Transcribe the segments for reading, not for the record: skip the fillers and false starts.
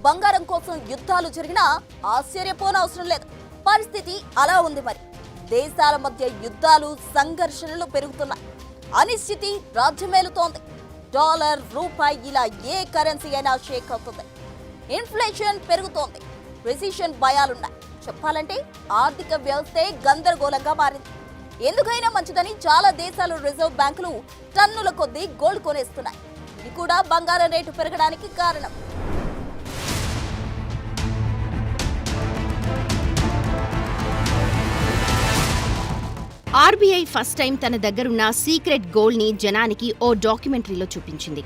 బంగారం కోసం యుద్ధాలు జరిగినా ఆశ్చర్యపోనవసరం లేదు. పరిస్థితి అలా ఉంది. మరి దేశాల మధ్య యుద్ధాలు, సంఘర్షణలు పెరుగుతున్నాయి. అనిశ్చితి రాజ్యమేలుతోంది. డాలర్, రూపాయి ఇలా ఏ కరెన్సీ అయినా షేక్ అవుతుంది. ఇన్ఫ్లేషన్ పెరుగుతోంది. రెసిషన్ భయాలున్నాయి. చెప్పాలంటే ఆర్థిక వ్యవస్థే గందరగోళంగా మారింది. ఎందుకైనా మంచిదని చాలా దేశాలు రిజర్వ్ బ్యాంకులు టన్నుల కొద్దీ గోల్డ్ కొనేస్తున్నాయి. ఇది కూడా బంగారం రేటు పెరగడానికి కారణం. ఆర్బీఐ ఫస్ట్ టైం తన దగ్గరున్న సీక్రెట్ గోల్డ్ ని జనానికి ఓ డాక్యుమెంటరీలో చూపించింది.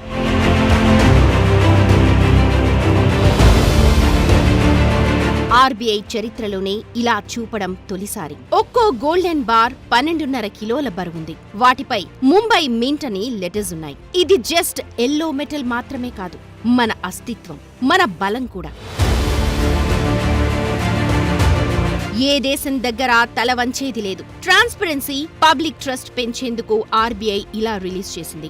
ఆర్బీఐ చరిత్రలోనే ఇలా చూపడం తొలిసారి. ఒక్కో గోల్డెన్ బార్ 12.5 కిలోల బరువుంది. వాటిపై ముంబై మింట్ అని లెటర్స్ ఉన్నాయి. ఇది జస్ట్ ఎల్లో మెటల్ మాత్రమే కాదు, మన అస్తిత్వం, మన బలం కూడా. ఏ దేశం దగ్గర తల వంచేది లేదు. ట్రాన్స్పరెన్సీ, పబ్లిక్ ట్రస్ట్ పెంచేందుకు ఆర్బీఐ ఇలా రిలీజ్ చేసింది.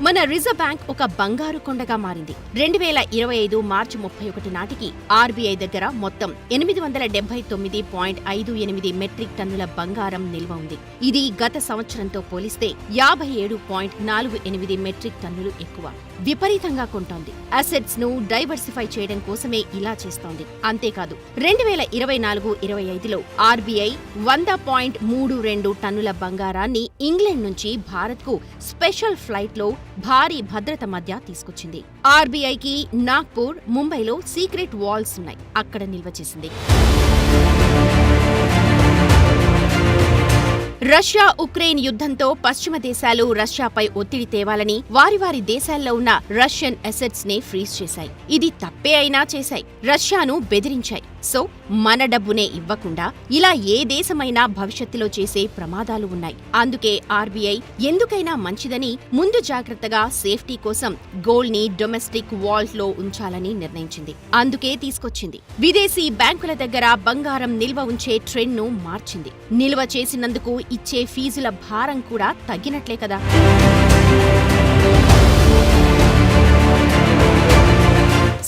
మన రిజర్వ్ బ్యాంక్ ఒక బంగారు కొండగా మారింది. 2025 మార్చి 31 నాటికి ఆర్బీఐ దగ్గర మొత్తం 879.58 మెట్రిక్ టన్నుల బంగారం నిల్వ ఉంది. ఇది గత సంవత్సరంతో పోలిస్తే 57.48 మెట్రిక్ టన్నులు ఎక్కువ. విపరీతంగా కొంటోంది. అసెట్స్ ను డైవర్సిఫై చేయడం కోసమే ఇలా చేస్తోంది. అంతేకాదు 2024-25లో ఆర్బీఐ 100.32 టన్నుల బంగారాన్ని ఇంగ్లాండ్ నుంచి భారత్ కు స్పెషల్ ఫ్లైట్ లో భారీ భద్రత మధ్య తీసుకొచ్చింది. ఆర్బీఐకి నాగ్పూర్, ముంబైలో సీక్రెట్ వాల్స్ ఉన్నాయి. అక్కడ నిల్వ చేసింది. రష్యా ఉక్రెయిన్ యుద్ధంతో పశ్చిమ దేశాలు రష్యాపై ఒత్తిడి తేవాలని వారి దేశాల్లో ఉన్న రష్యన్ అసెట్స్ నే ఫ్రీజ్ చేశాయి. ఇది తప్పే అయినా చేశాయి. రష్యాను బెదిరించాయి. సో మన డబ్బునే ఇవ్వకుండా ఇలా ఏ దేశమైనా భవిష్యత్తులో చేసే ప్రమాదాలు ఉన్నాయి. అందుకే ఆర్బీఐ ఎందుకైనా మంచిదని ముందు జాగ్రత్తగా సేఫ్టీ కోసం గోల్డ్ ని డొమెస్టిక్ వాల్ట్ లో ఉంచాలని నిర్ణయించింది. అందుకే తీసుకొచ్చింది. విదేశీ బ్యాంకుల దగ్గర బంగారం నిల్వ ఉంచే ట్రెండ్ ను మార్చింది. నిల్వ చేసినందుకు ఇచ్చే ఫీజుల భారం కూడా తగ్గినట్లే కదా.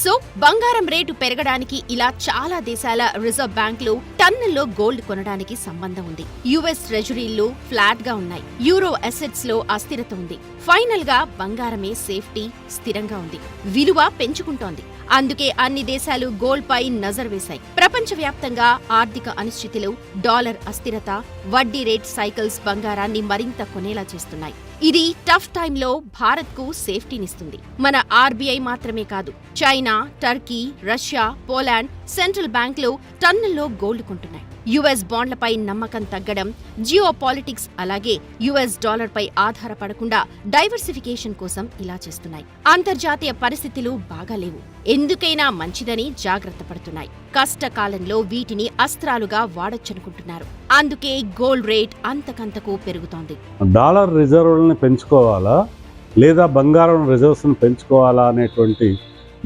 సో బంగారం రేటు పెరగడానికి ఇలా చాలా దేశాల రిజర్వ్ బ్యాంకులు టన్నుల్లో గోల్డ్ కొనడానికి సంబంధం ఉంది. యుఎస్ ట్రెజరీలు ఫ్లాట్ గా ఉన్నాయి. యూరో అసెట్స్ లో అస్థిరత ఉంది. ఫైనల్ గా బంగారమే సేఫ్టీ, స్థిరంగా ఉంది. విలువ పెంచుకుంటోంది. అందుకే అన్ని దేశాలు గోల్డ్ పై నజర్ వేశాయి. ప్రపంచవ్యాప్తంగా ఆర్థిక అనిశ్చితులు, డాలర్ అస్థిరత, వడ్డీ రేట్ సైకిల్స్ బంగారాన్ని మరింత కొనేలా చేస్తున్నాయి. ఇది టఫ్ టైంలో భారత్ కు సేఫ్టీనిస్తుంది. మన ఆర్బీఐ మాత్రమే కాదు, China, Turkey, Russia, Poland central బ్యాంకులు టన్నుల్లో గోల్డ్ కొంటున్నాయి. యుఎస్ బాండ్లపై నమ్మకం తగ్గడం, జియో పాలిటిక్స్, అలాగే యుఎస్ డాలర్పై ఆధారపడకుండా డైవర్సిఫికేషన్ కోసం ఇలా చేస్తున్నాయి. అంతర్జాతీయ పరిస్థితులు బాగాలేవు. ఎందుకైనా మంచిదని జాగ్రత్త పడుతున్నాయి. కష్టకాలంలో వీటిని అస్త్రాలుగా వాడొచ్చనుకుంటున్నారు. అందుకే గోల్డ్ రేట్ అంతకంతకు పెరుగుతోంది. డాలర్ రిజర్వులను పెంచుకోవాలా లేదా బంగారం రిజర్వ్స్ పెంచుకోవాలా అనేటువంటి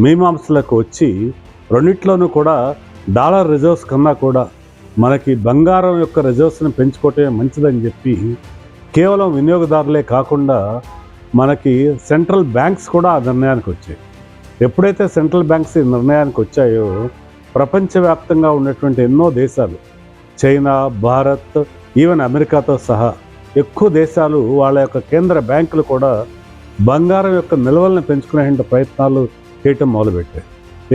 మీమాంసలకు వచ్చి రెండిట్లోనూ కూడా డాలర్ రిజర్వ్స్ కన్నా కూడా మనకి బంగారం యొక్క రిజర్వ్స్ని పెంచుకోవటమే మంచిదని చెప్పి కేవలం వినియోగదారులే కాకుండా మనకి సెంట్రల్ బ్యాంక్స్ కూడా ఆ నిర్ణయానికి వచ్చాయి. ఎప్పుడైతే సెంట్రల్ బ్యాంక్స్ ఈ నిర్ణయానికి వచ్చాయో ప్రపంచవ్యాప్తంగా ఉన్నటువంటి ఎన్నో దేశాలు, చైనా, భారత్, ఈవెన్ అమెరికాతో సహా ఎక్కువ దేశాలు వాళ్ళ యొక్క కేంద్ర బ్యాంకులు కూడా బంగారం యొక్క నిల్వలను పెంచుకునే ప్రయత్నాలు చేయటం మొదలుపెట్టాయి.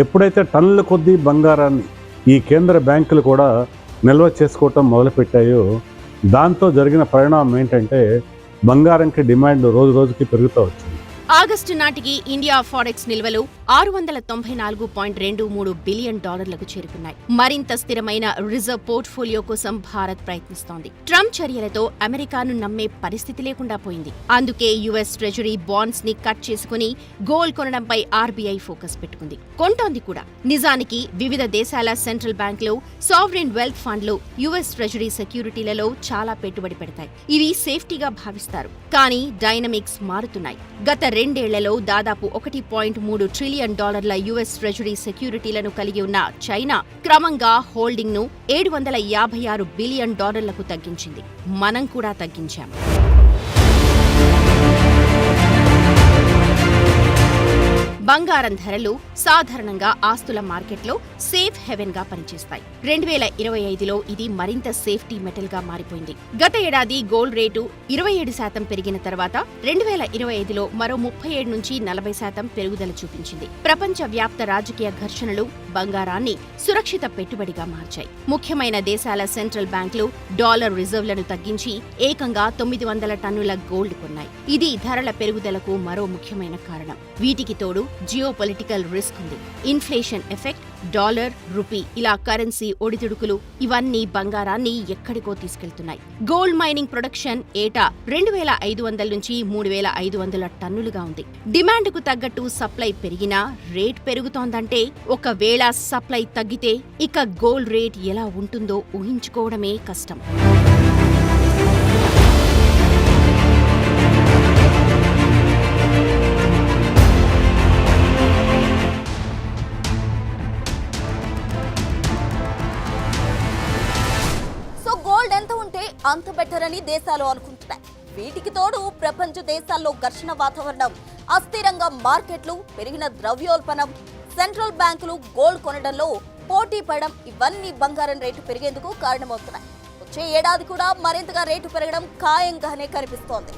ఎప్పుడైతే టన్నుల కొద్దీ బంగారాన్ని ఈ కేంద్ర బ్యాంకులు కూడా నిల్వ చేసుకోవటం మొదలుపెట్టాయో దాంతో జరిగిన పరిణామం ఏంటంటే బంగారంకి డిమాండ్ రోజు రోజుకి పెరుగుతూ వచ్చింది. ఆగస్టు నాటికి ఇండియా ఫారెక్స్ నిల్వలు $694.23 బిలియన్ చేరుకున్నాయి. మరింత స్థిరమైన రిజర్వ్ పోర్ట్ఫోలియో కోసం భారత్ ప్రయత్నిస్తోంది. ట్రంప్ చర్యలతో అమెరికాను నమ్మే పరిస్థితి లేకుండా పోయింది. అందుకే యుఎస్ ట్రెజరీ బాండ్స్ ని కట్ చేసుకుని గోల్డ్ కొనడంపై ఆర్బీఐ ఫోకస్ పెట్టుకుంది. కొంటోంది కూడా. నిజానికి వివిధ దేశాల సెంట్రల్ బ్యాంకులు, సావరిన్ వెల్త్ ఫండ్లు యుఎస్ ట్రెజరీ సెక్యూరిటీలలో చాలా పెట్టుబడి పెడతాయి. ఇవి సేఫ్టీగా భావిస్తారు. కానీ డైనమిక్స్ మారుతున్నాయి. గత 2 ఏళ్లలో దాదాపు $1.3 ట్రిలియన్ యుఎస్ ట్రెజరీ సెక్యూరిటీలను కలిగి ఉన్న చైనా క్రమంగా హోల్డింగ్ ను $756 బిలియన్ తగ్గించింది. మనం కూడా తగ్గించాం. బంగారం ధరలు సాధారణంగా ఆస్తుల మార్కెట్లో సేఫ్ హెవెన్ గా పనిచేస్తాయి. 2025లో ఇది మరింత సేఫ్టీ మెటల్ గా మారిపోయింది. గత ఏడాది గోల్డ్ రేటు 27% పెరిగిన తర్వాత 2025లో మరో 37 నుంచి 40% పెరుగుదల చూపించింది. ప్రపంచ వ్యాప్త రాజకీయ ఘర్షణలు బంగారాన్ని సురక్షిత పెట్టుబడిగా మార్చాయి. ముఖ్యమైన దేశాల సెంట్రల్ బ్యాంకులు డాలర్ రిజర్వ్లను తగ్గించి ఏకంగా 900 టన్నుల గోల్డ్ కొన్నాయి. ఇది ధరల పెరుగుదలకు మరో ముఖ్యమైన కారణం. వీటికి తోడు జియోపొలిటికల్ రిస్క్ ఉంది. ఇన్ఫ్లేషన్ ఎఫెక్ట్, డాలర్, రూపీ ఇలా కరెన్సీ ఒడిదుడుకులు ఇవన్నీ బంగారాన్ని ఎక్కడికో తీసుకెళ్తున్నాయి. గోల్డ్ మైనింగ్ ప్రొడక్షన్ ఏటా 2500 నుంచి 3500 టన్నులుగా ఉంది. డిమాండ్కు తగ్గట్టు సప్లై పెరిగినా రేట్ పెరుగుతోందంటే, ఒకవేళ సప్లై తగ్గితే ఇక గోల్డ్ రేట్ ఎలా ఉంటుందో ఊహించుకోవడమే కష్టం. అంత బెటర్ అని దేశాలు అనుకుంటున్నాయి. వీటికి తోడు ప్రపంచ దేశాల్లో ఘర్షణ వాతావరణం, అస్థిరంగా మార్కెట్లు, పెరిగిన ద్రవ్యోల్బణం, సెంట్రల్ బ్యాంకులు గోల్డ్ కొనడంలో పోటీ పడడం ఇవన్నీ బంగారం రేటు పెరిగేందుకు కారణమవుతున్నాయి. వచ్చే ఏడాది కూడా మరింతగా రేటు పెరగడం ఖాయంగానే కనిపిస్తోంది.